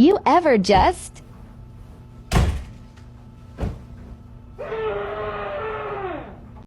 You ever just... Hey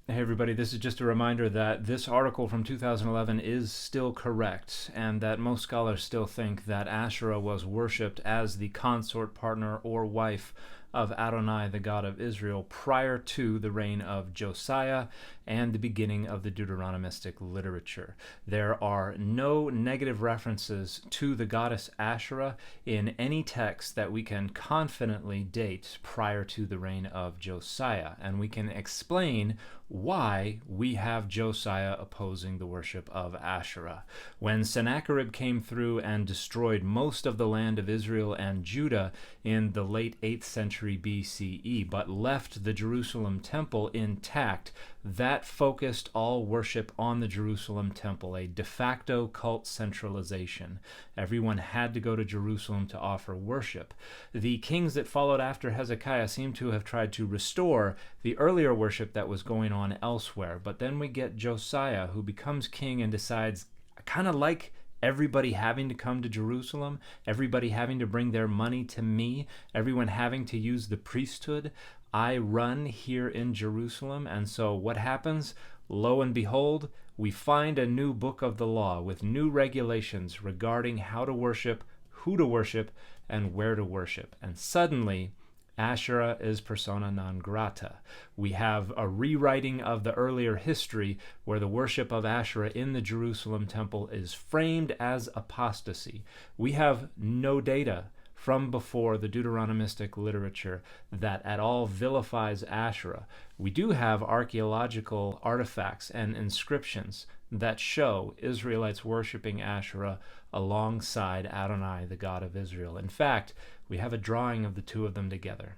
everybody, this is just a reminder that this article from 2011 is still correct, and that most scholars still think that Asherah was worshipped as the consort, partner, or wife of Adonai, the God of Israel, prior to the reign of Josiah and the beginning of the Deuteronomistic literature. There are no negative references to the goddess Asherah in any text that we can confidently date prior to the reign of Josiah, and we can explain why we have Josiah opposing the worship of Asherah. When Sennacherib came through and destroyed most of the land of Israel and Judah in the late 8th century BCE, but left the Jerusalem temple intact, that focused all worship on the Jerusalem temple, a de facto cult centralization. Everyone had to go to Jerusalem to offer worship. The kings that followed after Hezekiah seem to have tried to restore the earlier worship that was going on elsewhere, but then we get Josiah, who becomes king and decides, I kind of like everybody having to come to Jerusalem, everybody having to bring their money to me, everyone having to use the priesthood. I run here in Jerusalem, and so what happens? Lo and behold, we find a new book of the law with new regulations regarding how to worship, who to worship, and where to worship. And suddenly, Asherah is persona non grata. We have a rewriting of the earlier history where the worship of Asherah in the Jerusalem temple is framed as apostasy. We have no data from before the Deuteronomistic literature that at all vilifies Asherah. We do have archaeological artifacts and inscriptions that show Israelites worshiping Asherah alongside Adonai, the God of Israel. In fact, we have a drawing of the two of them together.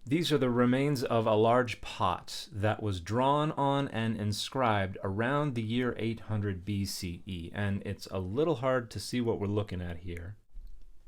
These are the remains of a large pot that was drawn on and inscribed around the year 800 BCE, and it's a little hard to see what we're looking at here.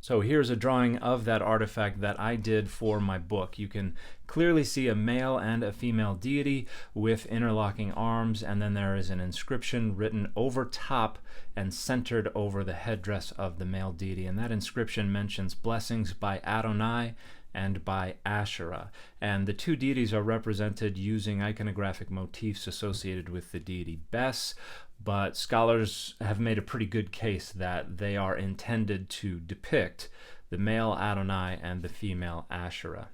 So here's a drawing of that artifact that I did for my book. You can clearly see a male and a female deity with interlocking arms, and then there is an inscription written over top and centered over the headdress of the male deity. And that inscription mentions blessings by Adonai and by Asherah. And the two deities are represented using iconographic motifs associated with the deity Bes, but scholars have made a pretty good case that they are intended to depict the male Adonai and the female Asherah.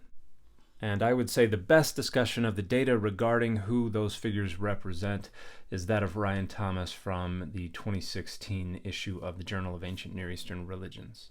And I would say the best discussion of the data regarding who those figures represent is that of Ryan Thomas from the 2016 issue of the Journal of Ancient Near Eastern Religions.